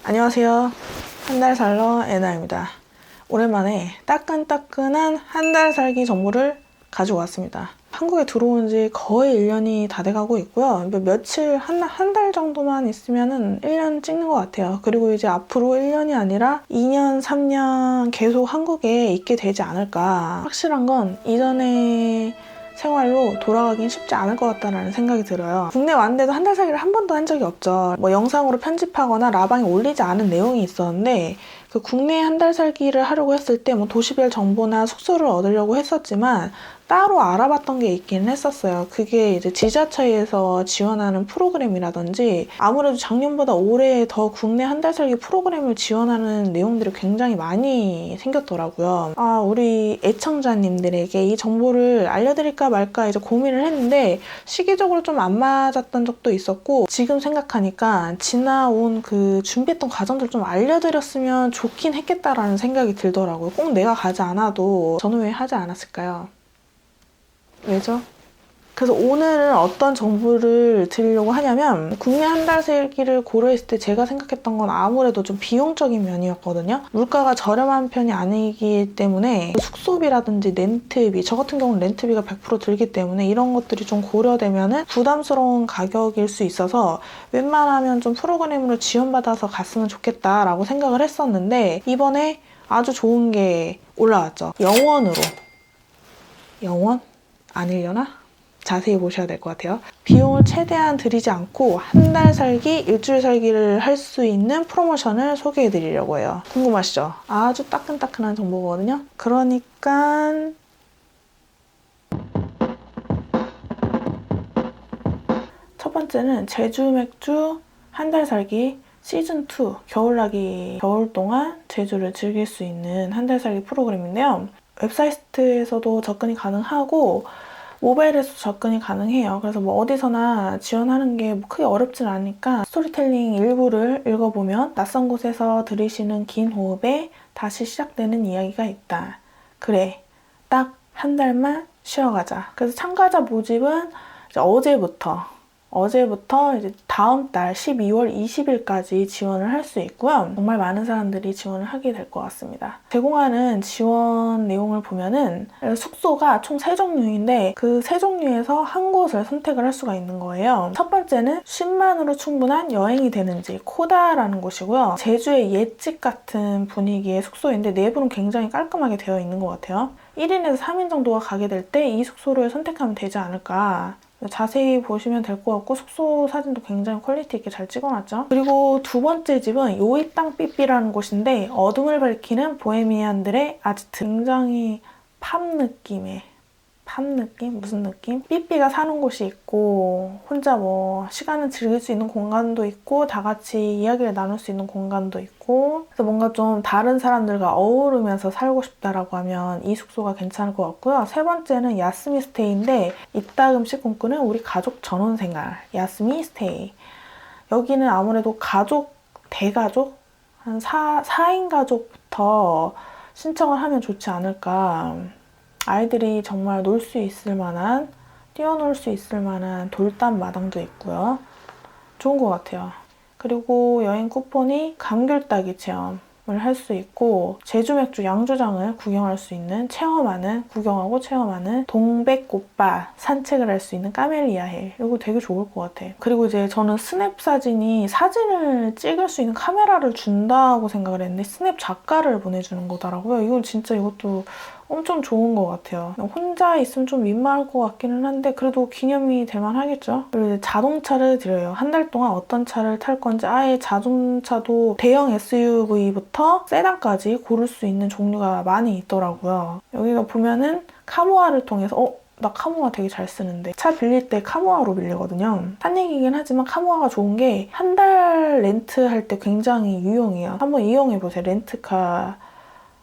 안녕하세요. 한 달 살러 애나입니다. 오랜만에 따끈따끈한 한 달 살기 정보를 가지고 왔습니다. 한국에 들어온 지 거의 1년이 다 돼가고 있고요. 며칠, 한 달 정도만 있으면은 1년 찍는 것 같아요. 그리고 이제 앞으로 1년이 아니라 2년, 3년 계속 한국에 있게 되지 않을까. 확실한 건 이전에 생활로 돌아가긴 쉽지 않을 것 같다는 생각이 들어요. 국내 왔는데도 한 달 살기를 한 번도 한 적이 없죠. 영상으로 편집하거나 라방에 올리지 않은 내용이 있었는데 그 국내 한 달 살기를 하려고 했을 때 도시별 정보나 숙소를 얻으려고 했었지만 따로 알아봤던 게 있기는 했었어요. 그게 이제 지자체에서 지원하는 프로그램이라든지 아무래도 작년보다 올해 더 국내 한 달 살기 프로그램을 지원하는 내용들이 굉장히 많이 생겼더라고요. 우리 애청자님들에게 이 정보를 알려드릴까 말까 이제 고민을 했는데 시기적으로 좀 안 맞았던 적도 있었고 지금 생각하니까 지나온 그 준비했던 과정들 좀 알려드렸으면 좋긴 했겠다라는 생각이 들더라고요. 꼭 내가 가지 않아도 저는 왜 하지 않았을까요? 왜죠? 그래서 오늘은 어떤 정보를 드리려고 하냐면 국내 한 달 살기를 고려했을 때 제가 생각했던 건 아무래도 좀 비용적인 면이었거든요. 물가가 저렴한 편이 아니기 때문에 숙소비라든지 렌트비, 저 같은 경우는 렌트비가 100% 들기 때문에 이런 것들이 좀 고려되면은 부담스러운 가격일 수 있어서 웬만하면 좀 프로그램으로 지원받아서 갔으면 좋겠다라고 생각을 했었는데 이번에 아주 좋은 게 올라왔죠. 영원으로. 영원? 아니려나? 자세히 보셔야 될 것 같아요. 비용을 최대한 들이지 않고 한 달 살기, 일주일 살기를 할 수 있는 프로모션을 소개해 드리려고 해요. 궁금하시죠? 아주 따끈따끈한 정보거든요. 그러니까 첫 번째는 제주 맥주 한 달 살기 시즌2 겨울나기 겨울 동안 제주를 즐길 수 있는 한 달 살기 프로그램인데요. 웹사이트에서도 접근이 가능하고 모바일에서 접근이 가능해요. 그래서 어디서나 지원하는 게 크게 어렵진 않으니까 스토리텔링 일부를 읽어보면 낯선 곳에서 들으시는 긴 호흡에 다시 시작되는 이야기가 있다. 그래, 딱 한 달만 쉬어가자. 그래서 참가자 모집은 이제 어제부터 이제 다음 달 12월 20일까지 지원을 할 수 있고요. 정말 많은 사람들이 지원을 하게 될 것 같습니다. 제공하는 지원 내용을 보면은 숙소가 총 3종류인데 그 3종류에서 한 곳을 선택을 할 수가 있는 거예요. 첫 번째는 10만으로 충분한 여행이 되는지 코다라는 곳이고요. 제주의 옛집 같은 분위기의 숙소인데 내부는 굉장히 깔끔하게 되어 있는 것 같아요. 1인에서 3인 정도가 가게 될 때 이 숙소를 선택하면 되지 않을까. 자세히 보시면 될 것 같고 숙소 사진도 굉장히 퀄리티 있게 잘 찍어놨죠. 그리고 두 번째 집은 요이땅 삐삐라는 곳인데 어둠을 밝히는 보헤미안들의 아지트. 굉장히 팝 느낌의 느낌? 무슨 느낌? 삐삐가 사는 곳이 있고 혼자 시간을 즐길 수 있는 공간도 있고 다 같이 이야기를 나눌 수 있는 공간도 있고 그래서 뭔가 좀 다른 사람들과 어우르면서 살고 싶다라고 하면 이 숙소가 괜찮을 것 같고요. 세 번째는 야스미 스테이인데 이따금씩 꿈꾸는 우리 가족 전원 생활 야스미 스테이. 여기는 아무래도 대가족? 한 4인 가족부터 신청을 하면 좋지 않을까. 아이들이 정말 놀 수 있을 만한, 뛰어놀 수 있을 만한 돌담 마당도 있고요. 좋은 것 같아요. 그리고 여행 쿠폰이 감귤따기 체험을 할 수 있고 제주 맥주 양조장을 구경할 수 있는 구경하고 체험하는 동백꽃밭 산책을 할 수 있는 까멜리아 힐. 이거 되게 좋을 것 같아. 그리고 이제 저는 스냅 사진을 찍을 수 있는 카메라를 준다고 생각을 했는데 스냅 작가를 보내주는 거더라고요. 이것도 엄청 좋은 것 같아요. 혼자 있으면 좀 민망할 것 같기는 한데 그래도 기념이 될 만하겠죠? 그리고 이제 자동차를 드려요. 한 달 동안 어떤 차를 탈 건지 아예 자동차도 대형 SUV부터 세단까지 고를 수 있는 종류가 많이 있더라고요. 여기가 보면은 카모아를 통해서 나 카모아 되게 잘 쓰는데 차 빌릴 때 카모아로 빌리거든요. 딴 얘기긴 하지만 카모아가 좋은 게 한 달 렌트할 때 굉장히 유용해요. 한번 이용해보세요. 렌트카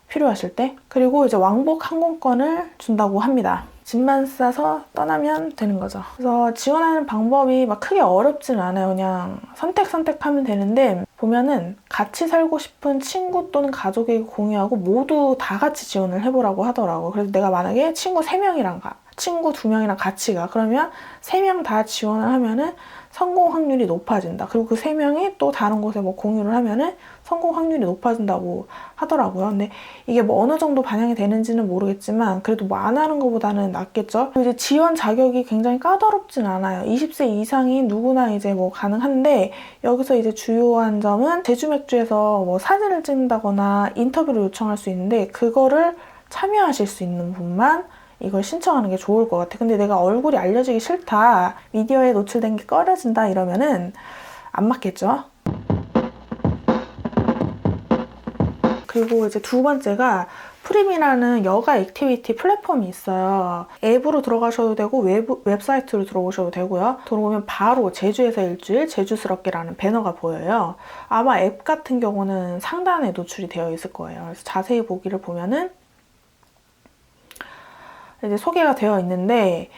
필요하실 때. 그리고 이제 왕복 항공권을 준다고 합니다. 짐만 싸서 떠나면 되는 거죠. 그래서 지원하는 방법이 크게 어렵진 않아요. 그냥 선택하면 되는데 보면은 같이 살고 싶은 친구 또는 가족에게 공유하고 모두 다 같이 지원을 해보라고 하더라고요. 그래서 내가 만약에 친구 3명이랑 친구 2명이랑 같이 가. 그러면 3명 다 지원을 하면은 성공 확률이 높아진다. 그리고 그 3명이 또 다른 곳에 뭐 공유를 하면은 성공 확률이 높아진다고 하더라고요. 근데 이게 뭐 어느 정도 반영이 되는지는 모르겠지만 그래도 뭐 안 하는 것보다는 낫겠죠. 그리고 이제 지원 자격이 굉장히 까다롭진 않아요. 20세 이상이 누구나 이제 뭐 가능한데 여기서 이제 주요한 점은 제주맥주에서 뭐 사진을 찍는다거나 인터뷰를 요청할 수 있는데 그거를 참여하실 수 있는 분만 이걸 신청하는 게 좋을 것 같아. 근데 내가 얼굴이 알려지기 싫다, 미디어에 노출된 게 꺼려진다 이러면은 안 맞겠죠? 그리고 이제 두 번째가 프림이라는 여가 액티비티 플랫폼이 있어요. 앱으로 들어가셔도 되고 웹사이트로 들어오셔도 되고요. 들어오면 바로 제주에서 일주일 제주스럽게라는 배너가 보여요. 아마 앱 같은 경우는 상단에 노출이 되어 있을 거예요. 그래서 자세히 보기를 보면은 이제 소개가 되어 있는데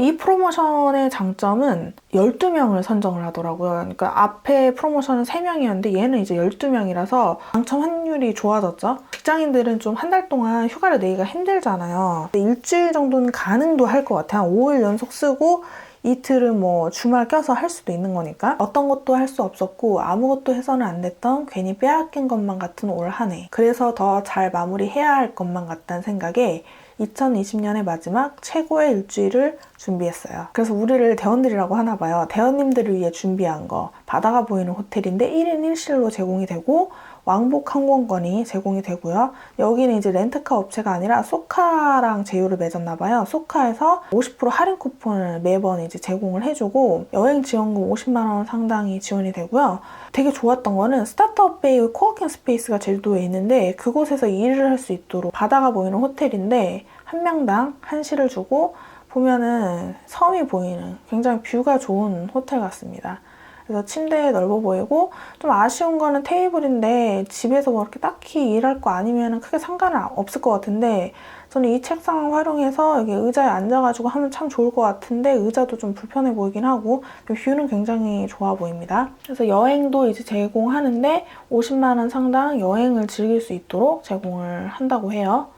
이 프로모션의 장점은 12명을 선정을 하더라고요. 그러니까 앞에 프로모션은 3명이었는데 얘는 이제 12명이라서 당첨 확률이 좋아졌죠. 직장인들은 좀 한 달 동안 휴가를 내기가 힘들잖아요. 일주일 정도는 가능도 할 것 같아요. 한 5일 연속 쓰고 이틀은 뭐 주말 껴서 할 수도 있는 거니까 어떤 것도 할 수 없었고 아무것도 해서는 안 됐던 괜히 빼앗긴 것만 같은 올 한 해. 그래서 더 잘 마무리해야 할 것만 같다는 생각에 2020년의 마지막 최고의 일주일을 준비했어요. 그래서 우리를 대원들이라고 하나 봐요. 대원님들을 위해 준비한 거. 바다가 보이는 호텔인데 1인 1실로 제공이 되고 왕복 항공권이 제공이 되고요. 여기는 이제 렌트카 업체가 아니라 소카랑 제휴를 맺었나 봐요. 소카에서 50% 할인 쿠폰을 매번 이제 제공을 해주고 여행 지원금 50만 원 상당이 지원이 되고요. 되게 좋았던 거는 스타트업 베이 코워킹 스페이스가 제주도에 있는데 그곳에서 일을 할 수 있도록 바다가 보이는 호텔인데 한 명당 1시를 주고 보면은 섬이 보이는 굉장히 뷰가 좋은 호텔 같습니다. 그래서 침대 넓어 보이고 좀 아쉬운 거는 테이블인데 집에서 뭐 이렇게 딱히 일할 거 아니면 크게 상관은 없을 것 같은데 저는 이 책상을 활용해서 여기 의자에 앉아가지고 하면 참 좋을 것 같은데 의자도 좀 불편해 보이긴 하고 뷰는 굉장히 좋아 보입니다. 그래서 여행도 이제 제공하는데 50만 원 상당 여행을 즐길 수 있도록 제공을 한다고 해요.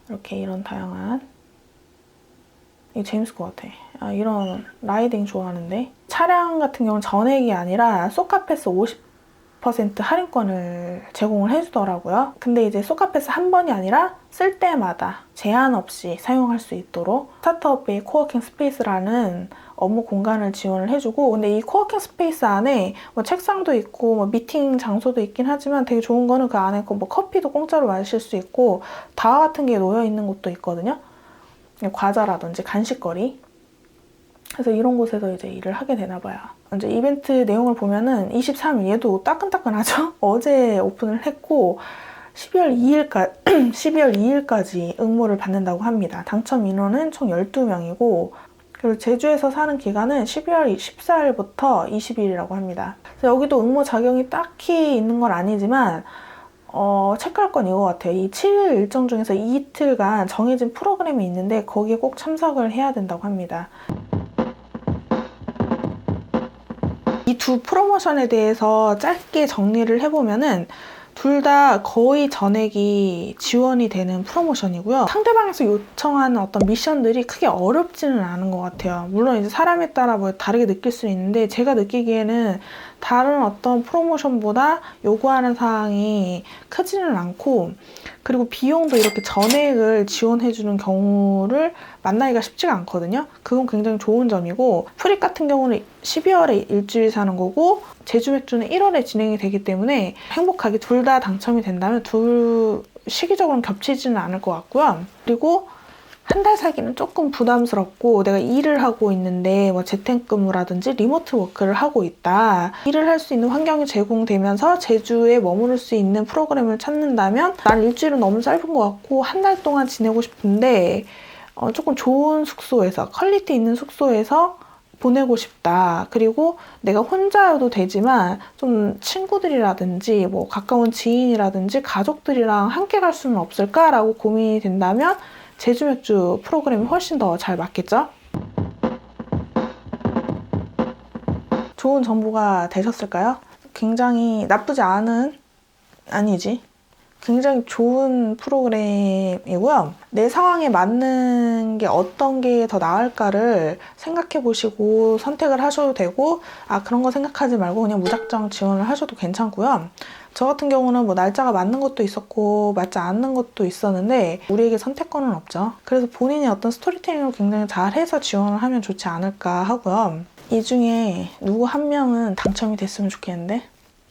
이렇게 이런 다양한 이게 재밌을 것 같아. 이런 라이딩 좋아하는데 차량 같은 경우는 전액이 아니라 소카패스 50% 할인권을 제공을 해주더라고요. 근데 이제 소카패스 한 번이 아니라 쓸 때마다 제한 없이 사용할 수 있도록 스타트업베이 코워킹 스페이스라는 업무 공간을 지원을 해주고 근데 이 코워킹 스페이스 안에 뭐 책상도 있고 뭐 미팅 장소도 있긴 하지만 되게 좋은 거는 그 안에 뭐 커피도 공짜로 마실 수 있고 다와 같은 게 놓여 있는 곳도 있거든요. 과자라든지 간식거리. 그래서 이런 곳에서 이제 일을 하게 되나 봐요. 이제 이벤트 내용을 보면은 23일 얘도 따끈따끈하죠? 어제 오픈을 했고 12월 2일까지 응모를 받는다고 합니다. 당첨 인원은 총 12명이고 그리고 제주에서 사는 기간은 12월 14일부터 20일이라고 합니다. 그래서 여기도 응모 자격이 딱히 있는 건 아니지만 체크할 건 이거 같아요. 이 7일 일정 중에서 이틀간 정해진 프로그램이 있는데 거기에 꼭 참석을 해야 된다고 합니다. 이 두 프로모션에 대해서 짧게 정리를 해보면은 둘 다 거의 전액이 지원이 되는 프로모션이고요. 상대방에서 요청하는 어떤 미션들이 크게 어렵지는 않은 것 같아요. 물론 이제 사람에 따라 뭐 다르게 느낄 수 있는데 제가 느끼기에는 다른 어떤 프로모션보다 요구하는 사항이 크지는 않고 그리고 비용도 이렇게 전액을 지원해주는 경우를 만나기가 쉽지가 않거든요. 그건 굉장히 좋은 점이고 프립 같은 경우는 12월에 일주일 사는 거고 제주맥주는 1월에 진행이 되기 때문에 행복하게 둘 다 당첨이 된다면 둘 시기적으로는 겹치지는 않을 것 같고요. 그리고 한 달 살기는 조금 부담스럽고 내가 일을 하고 있는데 뭐 재택근무라든지 리모트 워크를 하고 있다. 일을 할 수 있는 환경이 제공되면서 제주에 머무를 수 있는 프로그램을 찾는다면 난 일주일은 너무 짧은 것 같고 한 달 동안 지내고 싶은데 조금 좋은 숙소에서 퀄리티 있는 숙소에서 보내고 싶다. 그리고 내가 혼자여도 되지만 좀 친구들이라든지 뭐 가까운 지인이라든지 가족들이랑 함께 갈 수는 없을까라고 고민이 된다면 제주맥주 프로그램이 훨씬 더 잘 맞겠죠? 좋은 정보가 되셨을까요? 굉장히 나쁘지 않은, 아니지. 굉장히 좋은 프로그램이고요. 내 상황에 맞는 게 어떤 게 더 나을까를 생각해 보시고 선택을 하셔도 되고, 그런 거 생각하지 말고 그냥 무작정 지원을 하셔도 괜찮고요. 저 같은 경우는 뭐 날짜가 맞는 것도 있었고 맞지 않는 것도 있었는데 우리에게 선택권은 없죠. 그래서 본인이 어떤 스토리텔링을 굉장히 잘해서 지원을 하면 좋지 않을까 하고요. 이 중에 누구 한 명은 당첨이 됐으면 좋겠는데